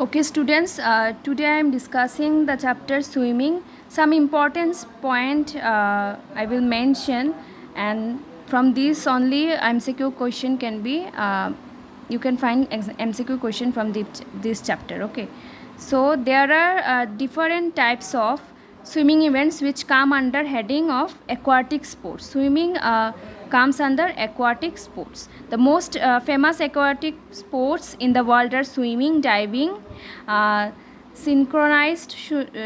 Okay, students, today I am discussing the chapter swimming. Some important point I will mention, and from this only MCQ question can be, you can find MCQ question from this chapter. Okay, so there are different types of swimming events which come under heading of aquatic sports. Swimming comes under aquatic sports. The most famous aquatic sports in the world are swimming, diving, uh, synchronized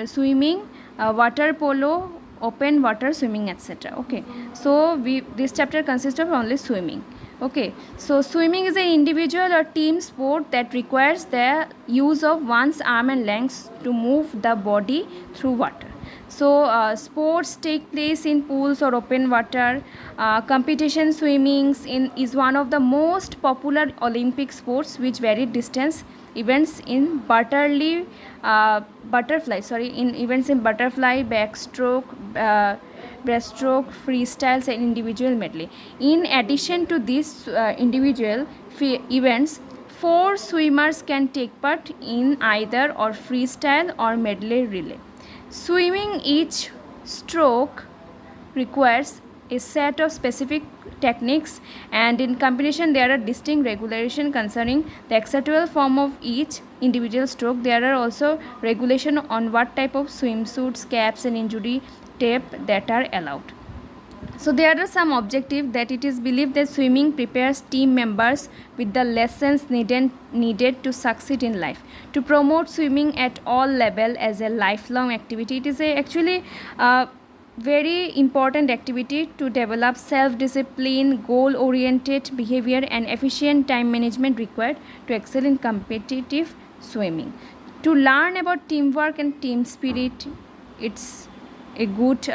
swimming, water polo, open water swimming, etc. Okay, so this chapter consists of only swimming. Okay, so swimming is an individual or team sport that requires the use of one's arm and legs to move the body through water. So sports take place in pools or open water. Competition swimmings is one of the most popular Olympic sports, which vary distance events in butterfly, backstroke, breaststroke, freestyles, and individual medley. In addition to these individual events, four swimmers can take part in either or freestyle or medley relay. Swimming each stroke requires a set of specific techniques, and in competition there are distinct regulation concerning the acceptable form of each individual stroke. There are also regulation on what type of swimsuits, caps, and injury tape that are allowed. So there are some objectives that it is believed that swimming prepares team members with the lessons needed to succeed in life. To promote swimming at all level as a lifelong activity, it is actually very important activity to develop self-discipline, goal-oriented behavior, and efficient time management required to excel in competitive swimming. To learn about teamwork and team spirit, it's a good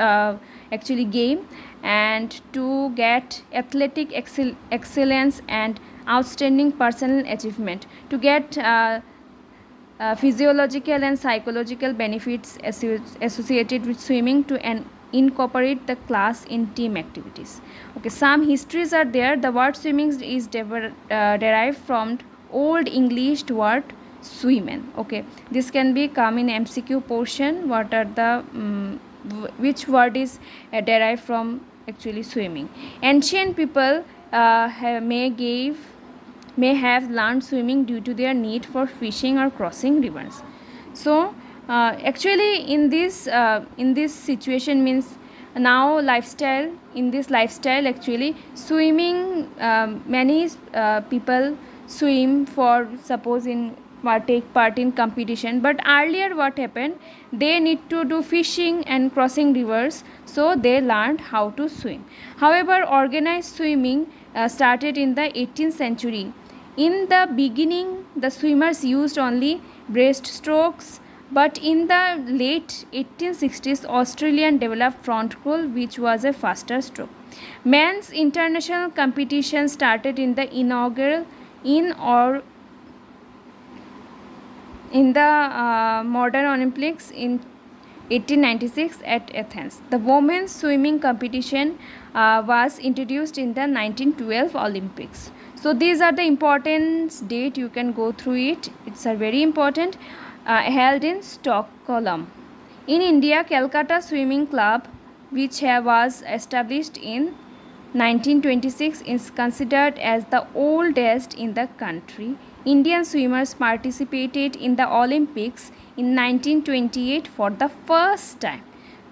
actually game, and to get athletic excellence and outstanding personal achievement, to get physiological and psychological benefits associated with swimming, to incorporate the class in team activities. Okay, some histories are there. The word swimming is derived from old English word swimmen. Okay, this can be come in MCQ portion. What are the which word is derived from actually swimming? Ancient people may have learned swimming due to their need for fishing or crossing rivers. So actually in this situation means now lifestyle, in this lifestyle actually swimming, many people swim for suppose in take part in competition, but earlier what happened, they need to do fishing and crossing rivers, so they learned how to swim. However, organized swimming started in the 18th century. In the beginning, the swimmers used only breaststrokes, but in the late 1860s, Australian developed front crawl, which was a faster stroke. Men's international competition started in the inaugural in the modern Olympics in 1896 at Athens. The women's swimming competition was introduced in the 1912 Olympics. So these are the important date, you can go through it. It's a very important, held in Stockholm. In India, Calcutta Swimming Club, which was established in 1926, is considered as the oldest in the country. Indian swimmers participated in the Olympics in 1928 for the first time.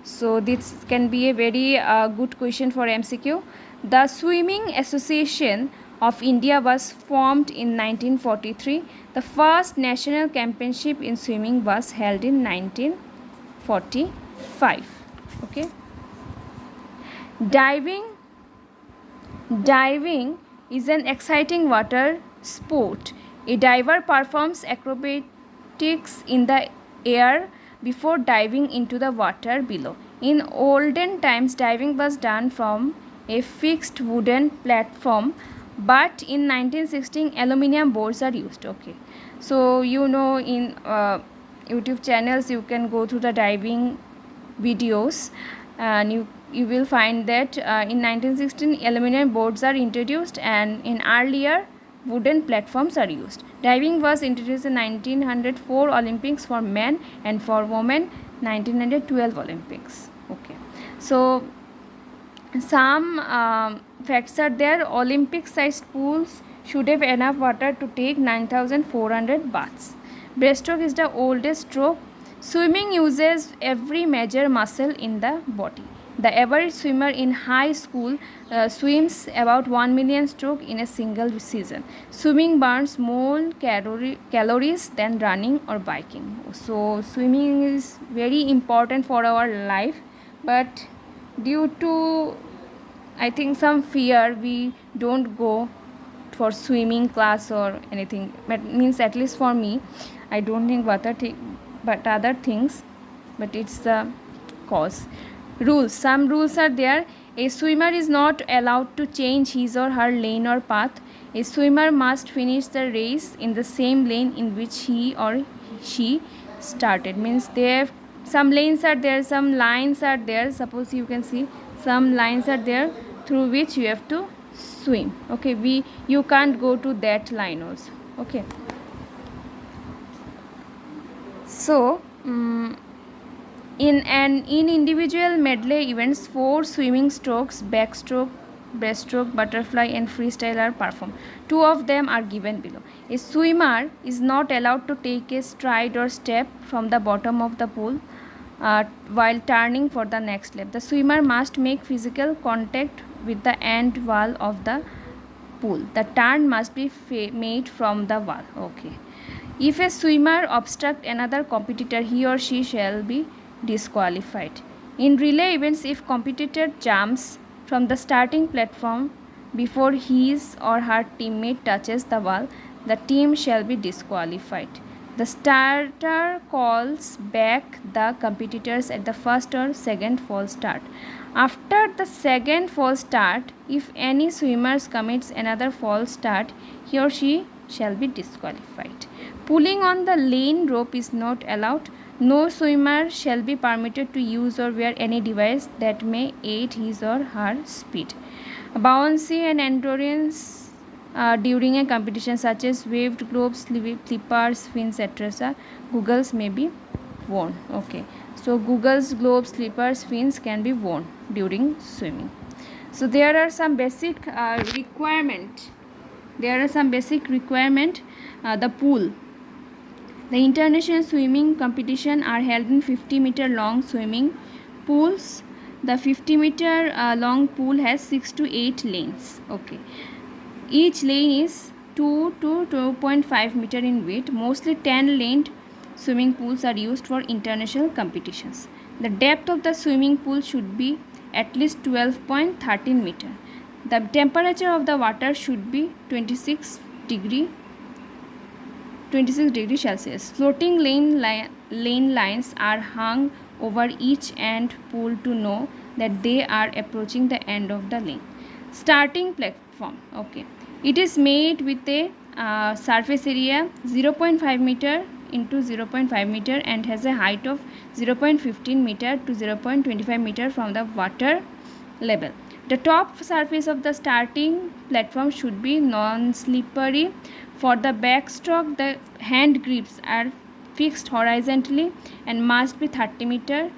So this can be a very good question for MCQ. The Swimming Association of India was formed in 1943. The first national championship in swimming was held in 1945. Okay. Diving is an exciting water sport. A diver performs acrobatics in the air before diving into the water below. In olden times, diving was done from a fixed wooden platform, but in 1916, aluminum boards are used. Okay, so you know, in YouTube channels you can go through the diving videos, and you will find that in 1916 aluminum boards are introduced, and in earlier wooden platforms are used. Diving was introduced in 1904 Olympics for men, and for women 1912 Olympics. Okay, so some facts are there. Olympic sized pools should have enough water to take 9,400 baths. Breaststroke is the oldest stroke. Swimming uses every major muscle in the body. The average swimmer in high school swims about 1 million strokes in a single season. Swimming burns more calories than running or biking. So swimming is very important for our life, but due to, I think, some fear, we don't go for swimming class or anything. But means, at least for me, I don't think but other things, but it's the cause. Rules. Some rules are there. A swimmer is not allowed to change his or her lane or path. A swimmer must finish the race in the same lane in which he or she started. Means there some lanes are there, some lines are there. Suppose you can see some lines are there through which you have to swim. Okay, you can't go to that line also. Okay, so in individual medley events, 4 swimming strokes, backstroke, breaststroke, butterfly and freestyle are performed. 2 of them are given below. A swimmer is not allowed to take a stride or step from the bottom of the pool while turning for the next lap. The swimmer must make physical contact with the end wall of the pool. The turn must be made from the wall. Okay. If a swimmer obstruct another competitor, he or she shall be disqualified. In relay events, if competitor jumps from the starting platform before his or her teammate touches the wall, the team shall be disqualified. The starter calls back the competitors at the first or second false start. After the second false start, if any swimmer commits another false start, he or she shall be disqualified. Pulling on the lane rope is not allowed. No swimmer shall be permitted to use or wear any device that may aid his or her speed. Buoyancy and endurance during a competition, such as waved globes, flippers, fins, etc., goggles may be worn. Okay, so goggles, globes, slippers, fins can be worn during swimming. So there are some basic requirement. The pool. The international swimming competition are held in 50-meter long swimming pools. The 50-meter long pool has 6 to 8 lanes. Okay, each lane is 2 to 2.5 meter in width. Mostly 10-laned swimming pools are used for international competitions. The depth of the swimming pool should be at least 12.13 meter. The temperature of the water should be 26 degree Celsius. Floating lane lines are hung over each end pool to know that they are approaching the end of the lane. Starting platform. Okay, it is made with a surface area 0.5 meter into 0.5 meter and has a height of 0.15 meter to 0.25 meter from the water level. The top surface of the starting platform should be non-slippery. For the backstroke, the hand grips are fixed horizontally and must be 30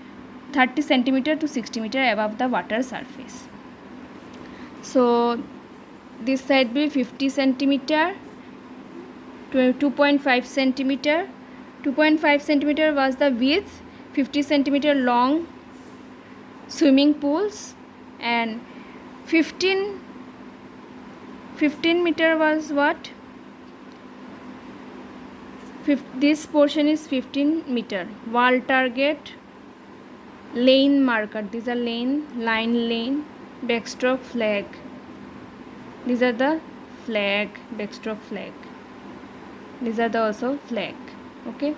centimeter to 60 meter above the water surface. So this side be 50 centimeter to 2.5 centimeter. 2.5 centimeter was the width. 50 centimeter long swimming pools, and 15 meter was what? This portion is 15 meter. Wall target, lane marker. These are lane, backstroke, flag. These are the flag, backstroke, flag. These are the also flag. Okay.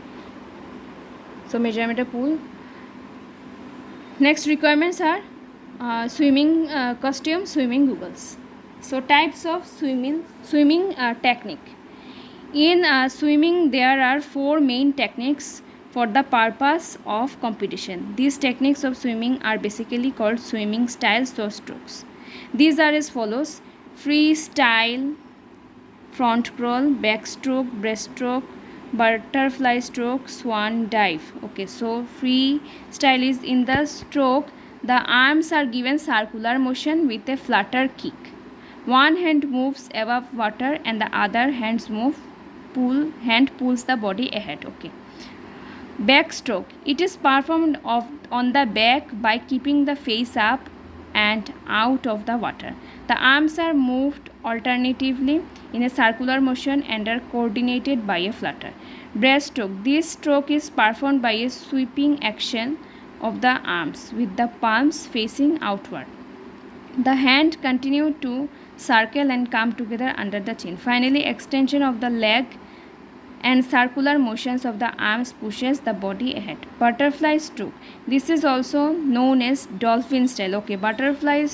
So measurement of pool. Next requirements are swimming costume, swimming goggles. So types of swimming technique. In swimming, there are 4 main techniques for the purpose of competition. These techniques of swimming are basically called swimming styles or strokes. These are as follows: freestyle, front crawl, backstroke, breaststroke, butterfly stroke, swan dive. Okay, so freestyle is in the stroke. The arms are given circular motion with a flutter kick. One hand moves above water and the other hand pulls the body ahead. Okay. Backstroke. It is performed on the back by keeping the face up and out of the water. The arms are moved alternatively in a circular motion and are coordinated by a flutter. Breaststroke. This stroke is performed by a sweeping action of the arms with the palms facing outward. The hand continue to circle and come together under the chin. Finally, extension of the leg and circular motions of the arms pushes the body ahead. Butterfly stroke. This is also known as dolphin style. Okay, butterfly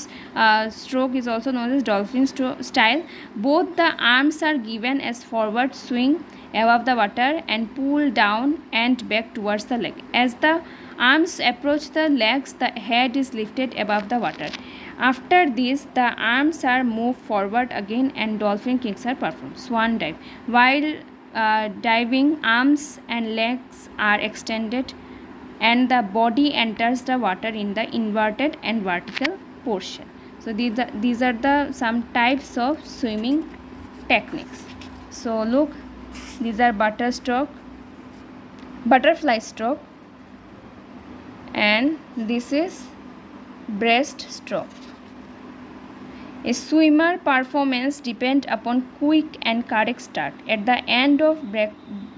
stroke is also known as dolphin style. Both the arms are given as forward swing above the water and pull down and back towards the leg. As the arms approach the legs, the head is lifted above the water. After this, the arms are moved forward again and dolphin kicks are performed. Swan dive. While diving, arms and legs are extended and the body enters the water in the inverted and vertical portion. So these are the some types of swimming techniques. So look, these are butterfly stroke, and this is breaststroke. A swimmer performance depends upon quick and correct start. At the end of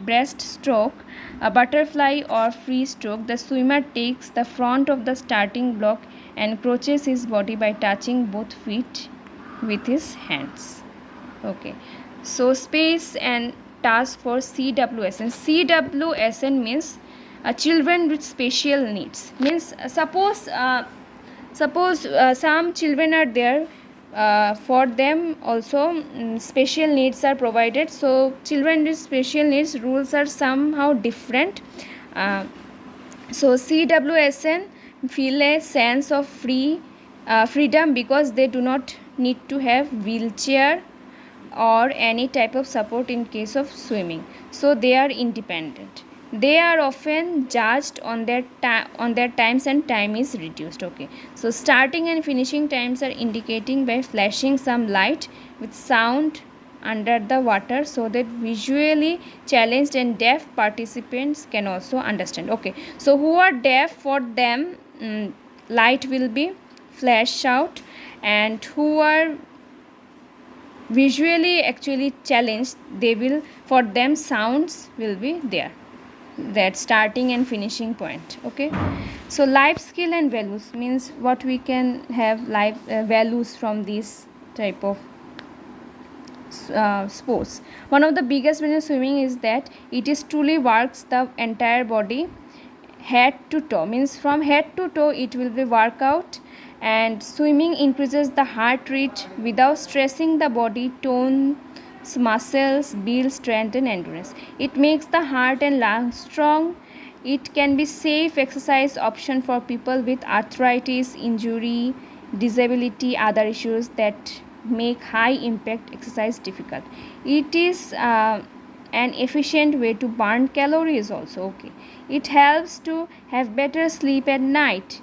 breaststroke, a butterfly or free stroke, the swimmer takes the front of the starting block and crouches his body by touching both feet with his hands. Okay, so space and task for CWSN. CWSN means children with special needs. Means suppose some children are there, for them also special needs are provided. So children with special needs rules are somehow different. So CWSN feel a sense of freedom because they do not need to have wheelchair or any type of support in case of swimming. So they are independent. They are often judged on their times and time is reduced. Okay, so starting and finishing times are indicating by flashing some light with sound under the water so that visually challenged and deaf participants can also understand. Okay, so who are deaf, for them light will be flashed out, and who are visually actually challenged, they will, for them sounds will be there, that starting and finishing point. Okay, so life skill and values means what we can have life values from this type of sports. One of the biggest benefits of swimming is that it is truly works the entire body, head to toe, means from head to toe it will be workout. And swimming increases the heart rate without stressing the body, tones muscles, builds strength and endurance. It makes the heart and lungs strong. It can be safe exercise option for people with arthritis, injury, disability, other issues that make high impact exercise difficult. It is an efficient way to burn calories also. Okay, it helps to have better sleep at night.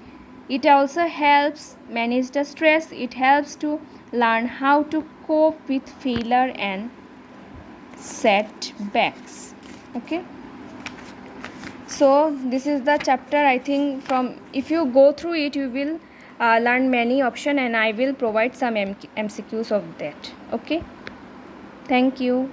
It also helps manage the stress. It helps to learn how to cope with failure and setbacks. Okay, so this is the chapter. I think from, if you go through it, you will learn many options, and I will provide some MCQs of that. Okay, thank you.